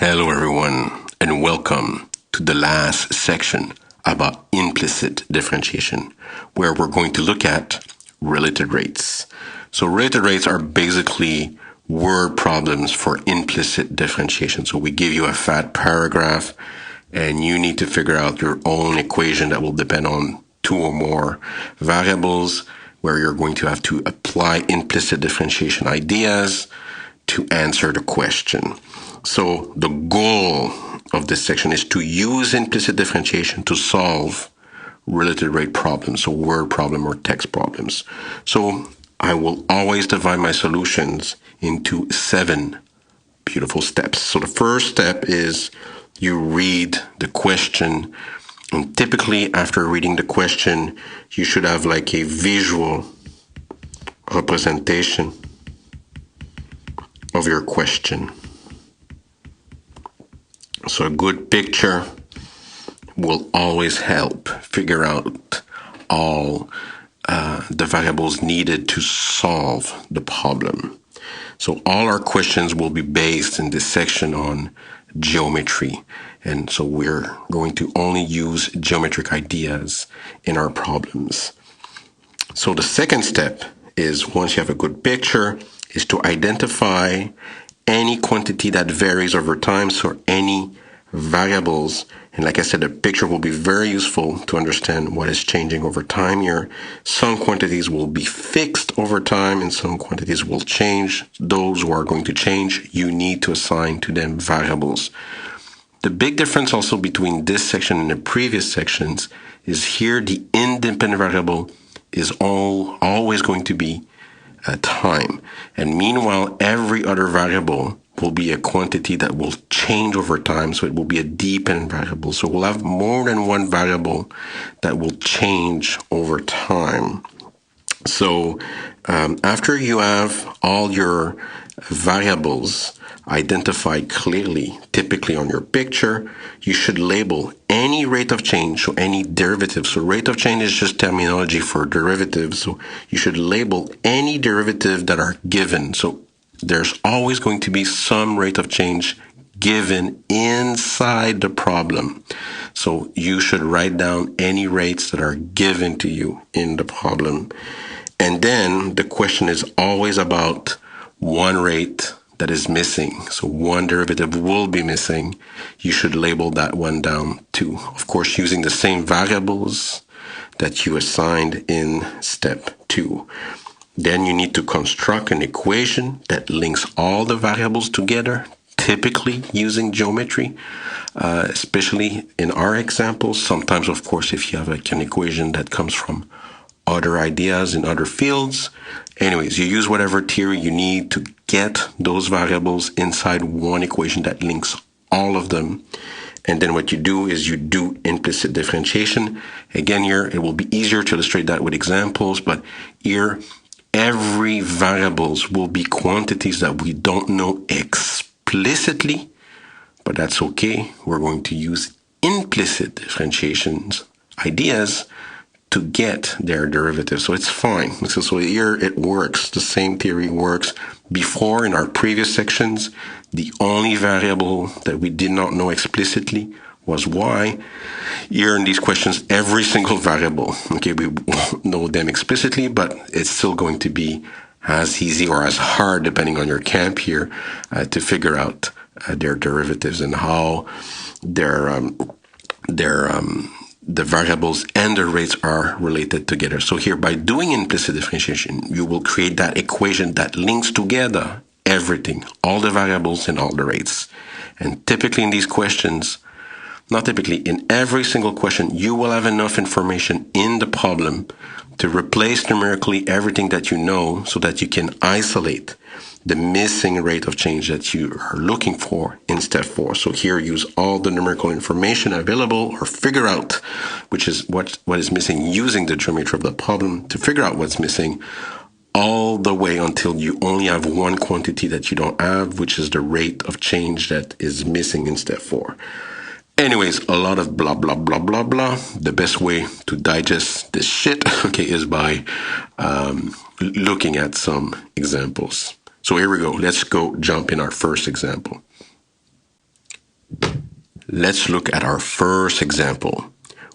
Hello, everyone, and welcome to the last section about implicit differentiation, where we're going to look at related rates. So, related rates are basically word problems for implicit differentiation. So, we give you a fat paragraph, and you need to figure out your own equation that will depend on two or more variables, where you're going to have to apply implicit differentiation ideas to answer the question. So the goal of this section is to use implicit differentiation to solve related rate problems, so word problem or text problems. So I will always divide my solutions into 7 beautiful steps. So the first step is you read the question, and typically after reading the question, you should have like a visual representation of your question. So a good picture will always help figure out all the variables needed to solve the problem. So all our questions will be based in this section on geometry. And so we're going to only use geometric ideas in our problems. So the second step is, once you have a good picture, is to identify any quantity that varies over time, so any variables. And like I said, the picture will be very useful to understand what is changing over time here. Some quantities will be fixed over time and some quantities will change. Those who are going to change, you need to assign to them variables. The big difference also between this section and the previous sections is here the independent variable is always going to be time. And meanwhile, every other variable will be a quantity that will change over time. So it will be a dependent variable. So we'll have more than one variable that will change over time. So after you have all your variables identified clearly, typically on your picture, you should label any rate of change, so any derivative. So rate of change is just terminology for derivatives. So you should label any derivative that are given. So there's always going to be some rate of change given inside the problem. So you should write down any rates that are given to you in the problem. And then the question is always about one rate that is missing. So one derivative will be missing. You should label that one down too. Of course, using the same variables that you assigned in step 2. Then you need to construct an equation that links all the variables together, typically using geometry, especially in our examples. Sometimes, of course, if you have like an equation that comes from other ideas in other fields. Anyways, you use whatever theory you need to get those variables inside one equation that links all of them. And then what you do is you do implicit differentiation. Again, here, it will be easier to illustrate that with examples, but here, every variables will be quantities that we don't know explicitly, but that's okay. We're going to use implicit differentiations ideas to get their derivative. So it's fine. So here it works. The same theory works. Before, in our previous sections, the only variable that we did not know explicitly was y. Here in these questions, every single variable, okay, we won't know them explicitly, but it's still going to be as easy or as hard, depending on your camp here, to figure out their derivatives and how the variables and the rates are related together. So here, by doing implicit differentiation, you will create that equation that links together everything, all the variables and all the rates. And typically in these questions, not typically, in every single question, you will have enough information in the problem to replace numerically everything that you know so that you can isolate the missing rate of change that you are looking for in step 4. So here, use all the numerical information available or figure out which is what is missing using the geometry of the problem to figure out what's missing all the way until you only have one quantity that you don't have, which is the rate of change that is missing in step 4. Anyways, a lot of blah, blah, blah, blah, blah. The best way to digest this shit, okay, is by looking at some examples. So here we go. Let's go jump in our first example. Let's look at our first example.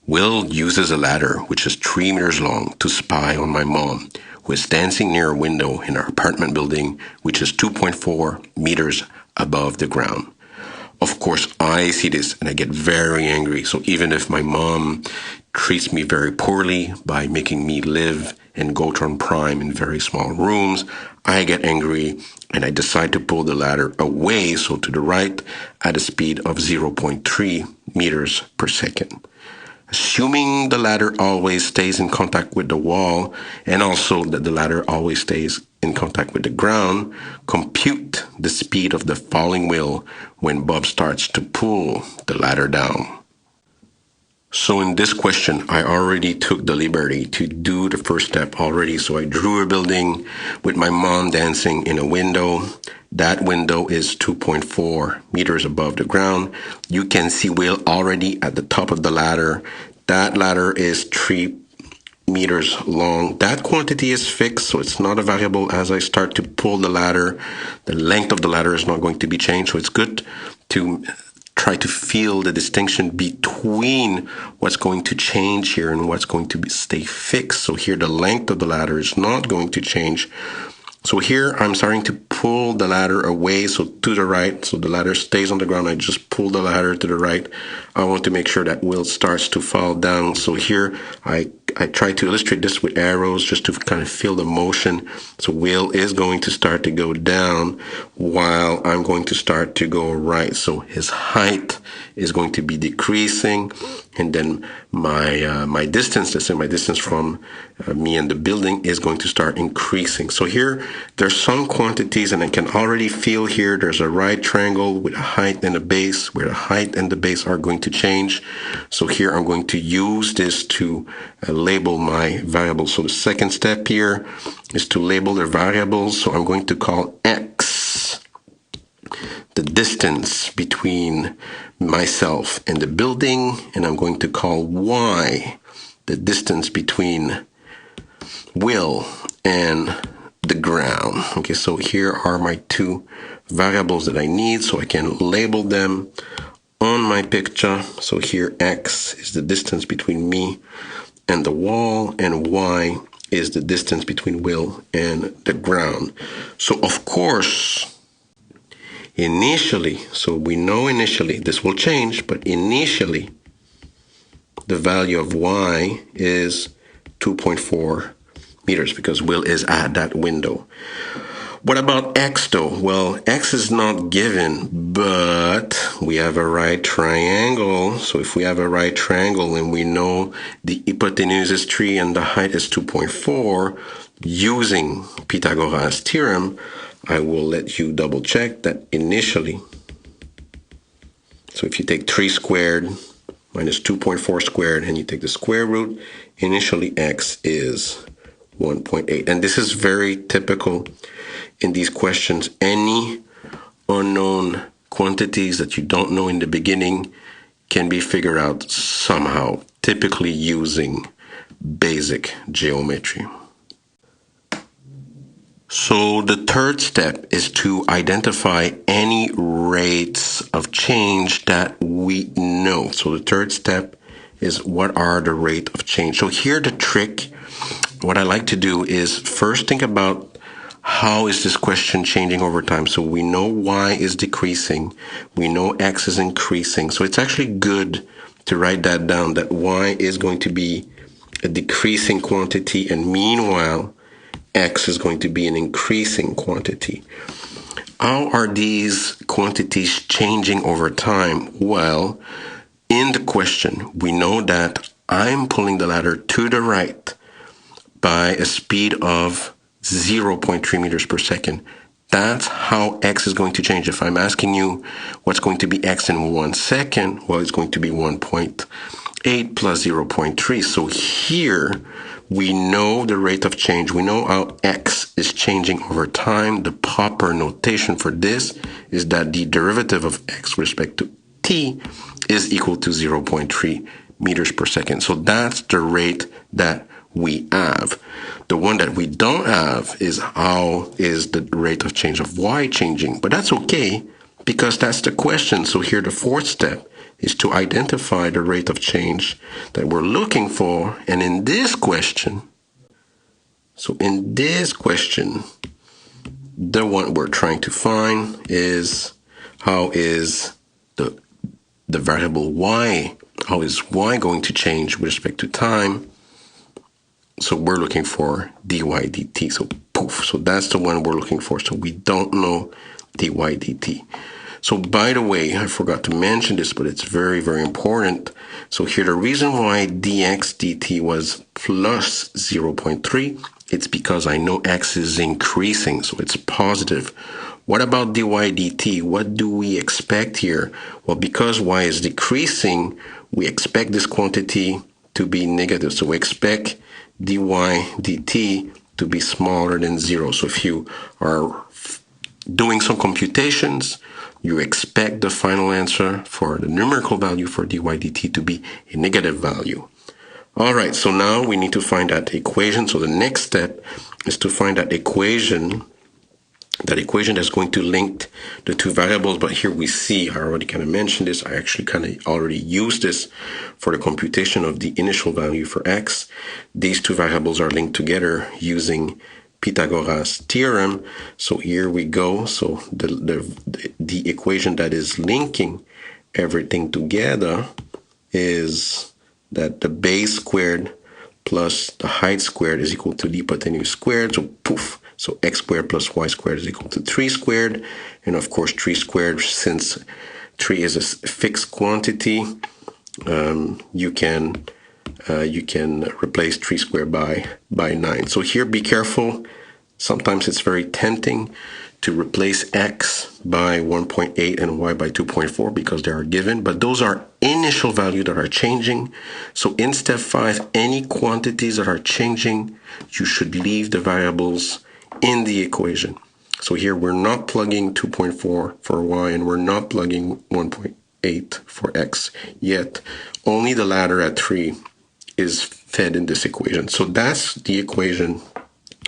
Will uses a ladder, which is 3 meters long, to spy on my mom, who is dancing near a window in our apartment building, which is 2.4 meters above the ground. Of course, I see this and I get very angry. So even if my mom treats me very poorly by making me live in Gotron Prime in very small rooms, I get angry and I decide to pull the ladder away, so to the right, at a speed of 0.3 meters per second. Assuming the ladder always stays in contact with the wall and also that the ladder always stays in contact with the ground, compute the speed of the falling wheel when Bob starts to pull the ladder down. So in this question, I already took the liberty to do the first step already. So I drew a building with my mom dancing in a window. That window is 2.4 meters above the ground. You can see Will already at the top of the ladder. That ladder is 3 meters long. That quantity is fixed, so it's not a variable. As I start to pull the ladder, the length of the ladder is not going to be changed. So it's good to try to feel the distinction between what's going to change here and what's going to stay fixed. So here the length of the ladder is not going to change. So here I'm starting to pull the ladder away, so to the right, so the ladder stays on the ground. I just pull the ladder to the right. I want to make sure that Will starts to fall down. So here I try to illustrate this with arrows just to kind of feel the motion. So Will is going to start to go down while I'm going to start to go right. So his height is going to be decreasing, and then my distance, let's say my distance from me and the building, is going to start increasing. So here there's some quantities, and I can already feel here there's a right triangle with a height and a base, where the height and the base are going to change. So here I'm going to use this to label my variables. So the second step here is to label the variables. So I'm going to call x the distance between myself and the building, and I'm going to call y the distance between Will and the ground. Okay, so here are my two variables that I need, so I can label them on my picture. So here x is the distance between me and the wall, and y is the distance between Will and the ground. So of course, initially, so we know initially, this will change, but initially the value of y is 2.4 meters because Will is at that window. What about x though? Well, x is not given, but we have a right triangle. So if we have a right triangle and we know the hypotenuse is 3 and the height is 2.4, using Pythagoras' theorem, I will let you double check that initially. So if you take 3 squared minus 2.4 squared and you take the square root, initially x is 1.8. And this is very typical in these questions. Any unknown quantities that you don't know in the beginning can be figured out somehow, typically using basic geometry. So the third step is to identify any rates of change that we know. So the third step is what are the rate of change. So here the trick, what I like to do is first think about how is this question changing over time. So we know y is decreasing, we know x is increasing. So it's actually good to write that down, that y is going to be a decreasing quantity, and meanwhile x is going to be an increasing quantity. How are these quantities changing over time? Well, in the question, we know that I'm pulling the ladder to the right by a speed of 0.3 meters per second. That's how x is going to change. If I'm asking you what's going to be x in 1 second, well, it's going to be 1.8 plus 0.3. So here we know the rate of change. We know how x is changing over time. The proper notation for this is that the derivative of x with respect to t is equal to 0.3 meters per second. So that's the rate that we have. The one that we don't have is how is the rate of change of y changing. But that's okay because that's the question. So here the fourth step is to identify the rate of change that we're looking for. And in this question, the one we're trying to find is how is the variable y, how is y going to change with respect to time? So we're looking for dy dt. So poof. So that's the one we're looking for. So we don't know dy dt. So by the way, I forgot to mention this, but it's very, very important. So here, the reason why dx dt was plus 0.3, it's because I know x is increasing, so it's positive. What about dy dt? What do we expect here? Well, because y is decreasing, we expect this quantity to be negative. So we expect dy dt to be smaller than 0. So if you are doing some computations, you expect the final answer for the numerical value for dy dt to be a negative value. All right, so now we need to find that equation. So the next step is to find that equation that's going to link the two variables. But here we see, I already kind of mentioned this, I actually kind of already used this for the computation of the initial value for x. These two variables are linked together using Pythagoras theorem. So here we go. So the equation that is linking everything together is that the base squared plus the height squared is equal to the hypotenuse squared. So poof. So x squared plus y squared is equal to 3 squared. And of course 3 squared, since 3 is a fixed quantity, you can replace 3 squared by 9. So here, be careful. Sometimes it's very tempting to replace x by 1.8 and y by 2.4 because they are given, but those are initial values that are changing. So in step 5, any quantities that are changing, you should leave the variables in the equation. So here we're not plugging 2.4 for y and we're not plugging 1.8 for x yet. Only the latter at 3 is fed in this equation. So that's the equation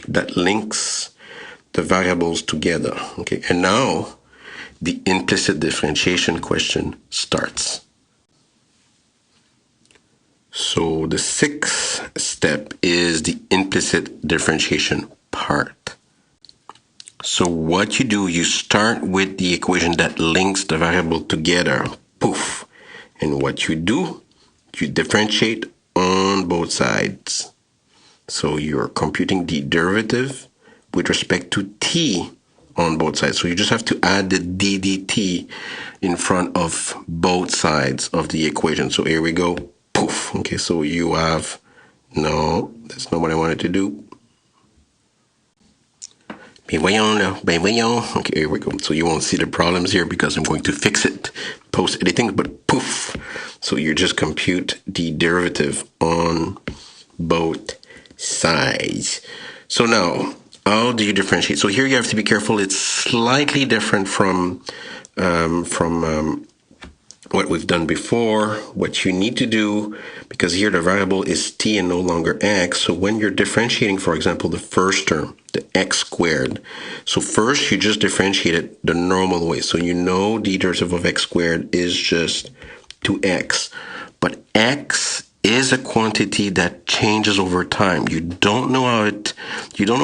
that links the variables together. Okay, and now the implicit differentiation question starts. So the 6th step is the implicit differentiation part. So what you do, you start with the equation that links the variable together. Poof. And what you do, you differentiate on both sides. So you're computing the derivative with respect to t on both sides. So you just have to add the d dt in front of both sides of the equation. So here we go. Poof. Okay, so you have, no, that's not what I wanted to do. Okay, here we go. So you won't see the problems here because I'm going to fix it post-editing, but poof. So you just compute the derivative on both sides. So now, how do you differentiate? So here you have to be careful. It's slightly different from what we've done before. What you need to do, because here the variable is t and no longer x, so when you're differentiating, for example, the first term, the x squared, so first you just differentiate it the normal way. So you know the derivative of x squared is just 2x, but x is a quantity that changes over time. You don't know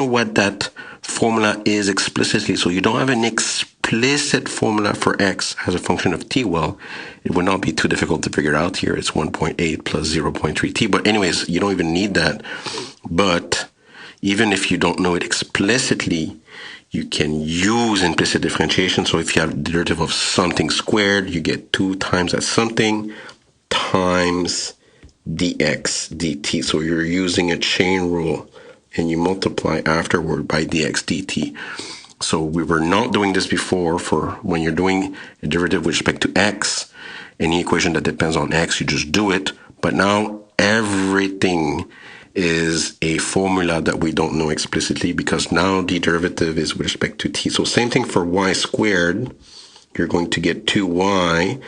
what that formula is explicitly, so you don't have an explicit formula for x as a function of t. Well, it would not be too difficult to figure out here. It's 1.8 plus 0.3t, but anyways, you don't even need that. But even if you don't know it explicitly, you can use implicit differentiation. So if you have the derivative of something squared, you get 2 times that something times dx dt. So you're using a chain rule and you multiply afterward by dx dt. So we were not doing this before. For when you're doing a derivative with respect to x, any equation that depends on x, you just do it. But now everything is a formula that we don't know explicitly because now the derivative is with respect to t. So same thing for y squared. You're going to get 2y,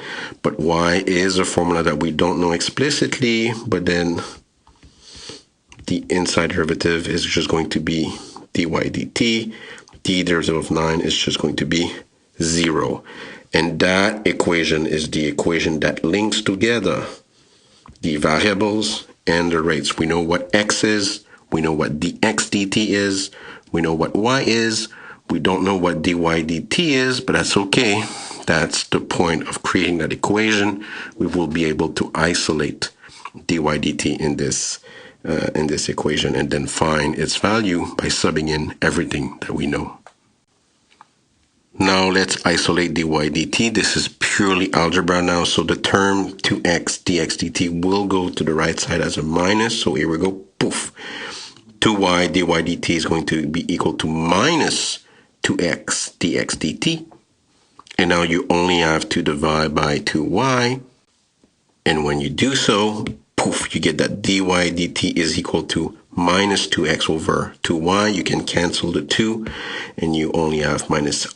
but y is a formula that we don't know explicitly, but then the inside derivative is just going to be dy dt. The derivative of 9 is just going to be 0. And that equation is the equation that links together the variables and the rates. We know what x is, we know what dx dt is, we know what y is, we don't know what dy dt is, but that's okay. That's the point of creating that equation. We will be able to isolate dy dt in this equation and then find its value by subbing in everything that we know. Now let's isolate dy dt. This is purely algebra now, so the term 2x dx dt will go to the right side as a minus. So here we go, poof. 2y dy dt is going to be equal to minus 2x dx dt. And now you only have to divide by 2y. And when you do so, poof, you get that dy dt is equal to minus 2x over 2y. You can cancel the 2, and you only have minus x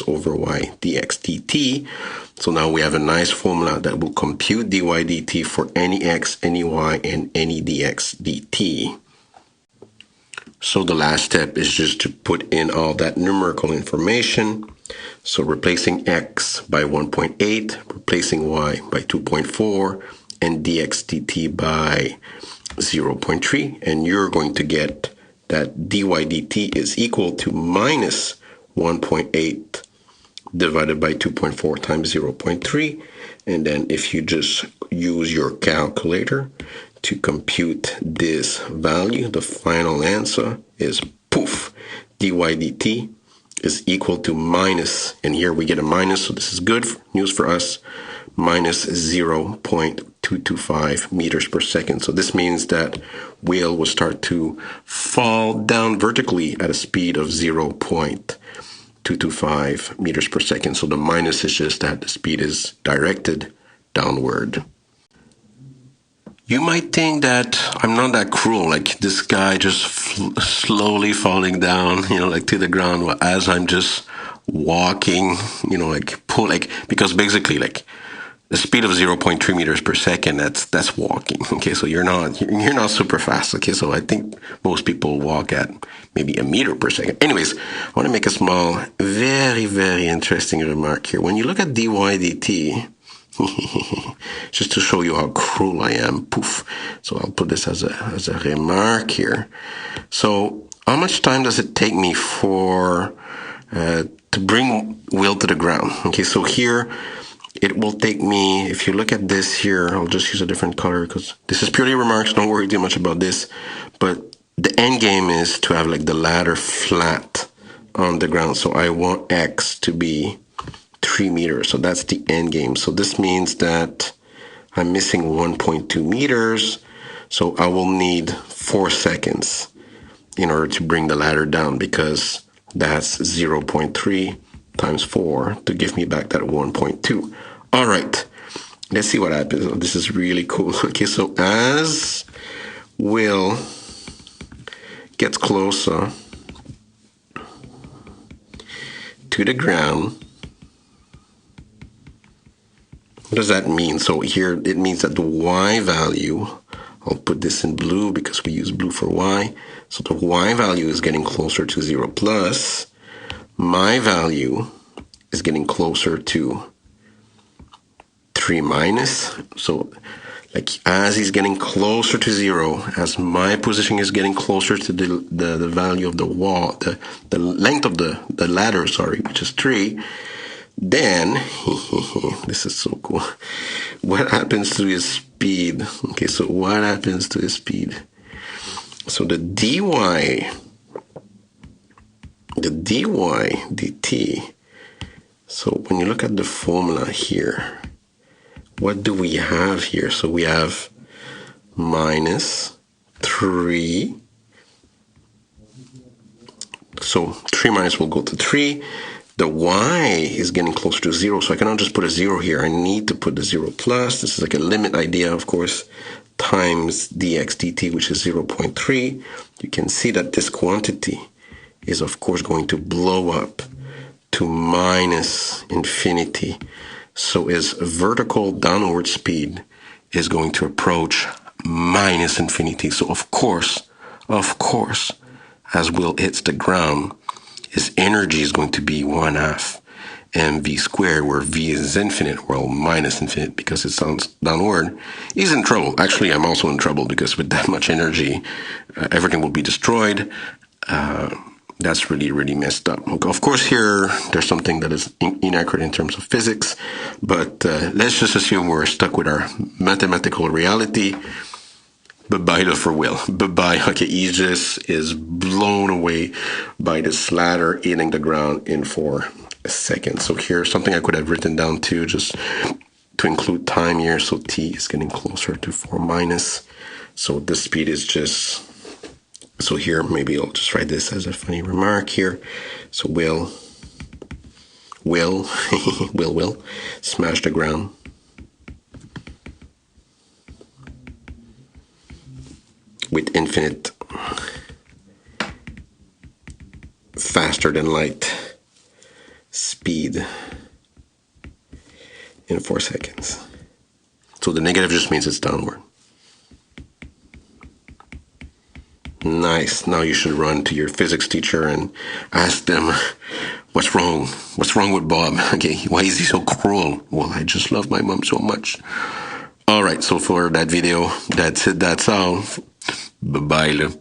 over y dx dt. So now we have a nice formula that will compute dy dt for any x, any y, and any dx dt. So the last step is just to put in all that numerical information. So replacing x by 1.8, replacing y by 2.4, and dx dt by 0.3, and you're going to get that dy dt is equal to minus 1.8 divided by 2.4 times 0.3. And then if you just use your calculator to compute this value, the final answer is poof, dy dt is equal to minus, and here we get a minus, so this is good news for us, minus 0.225 meters per second. So this means that whale will start to fall down vertically at a speed of 0.225 meters per second. So the minus is just that the speed is directed downward. You might think that I'm not that cruel, like this guy just slowly falling down, like to the ground as I'm just walking, because basically like the speed of 0.3 meters per second, that's walking. Okay, so you're not super fast. Okay, so I think most people walk at maybe a meter per second. Anyways, I want to make a small, very, very interesting remark here. When you look at dy dt, just to show you how cruel I am, poof. So I'll put this as a remark here. So how much time does it take me to bring wheel to the ground? Okay, so here it will take me, if you look at this here, I'll just use a different color because this is purely remarks, don't worry too much about this. But the end game is to have like the ladder flat on the ground. So I want x to be 3 meters. So that's the end game. So this means that I'm missing 1.2 meters. So I will need 4 seconds in order to bring the ladder down, because that's 0.3 times 4 to give me back that 1.2. All right, let's see what happens. This is really cool. Okay, so as Will gets closer to the ground, what does that mean? So here it means that the y value, I'll put this in blue because we use blue for y. So the y value is getting closer to 0 plus. My value is getting closer to 3 minus. So like as he's getting closer to 0, as my position is getting closer to the value of the wall, the length of the ladder, sorry, which is 3, then, this is so cool, what happens to his speed? Okay, so what happens to his speed? So the dy dt, so when you look at the formula here, what do we have here? So we have minus 3. So 3 minus will go to 3. The y is getting closer to 0, so I cannot just put a 0 here. I need to put the 0 plus. This is like a limit idea, of course, times dx dt, which is 0.3. You can see that this quantity is, of course, going to blow up to minus infinity. So his vertical downward speed is going to approach minus infinity. So, of course, as Will hits the ground, his energy is going to be 1/2 mv squared, where v is infinite, well, minus infinite because it sounds downward, he's in trouble. Actually, I'm also in trouble because with that much energy, everything will be destroyed. That's really, really messed up. Of course, here, there's something that is inaccurate in terms of physics, but let's just assume we're stuck with our mathematical reality. Bye-bye to for Will. Bye-bye. Okay, he just is blown away by this ladder hitting the ground in 4 seconds. So here's something I could have written down too, just to include time here. So t is getting closer to 4 minus. So this speed is just... So here, maybe I'll just write this as a funny remark here. So Will smash the ground. With infinite, faster than light speed in 4 seconds. So the negative just means it's downward. Nice. Now you should run to your physics teacher and ask them, what's wrong? What's wrong with Bob? Okay, why is he so cruel? Well, I just love my mom so much. All right, so for that video, that's it. That's all. Bye-bye.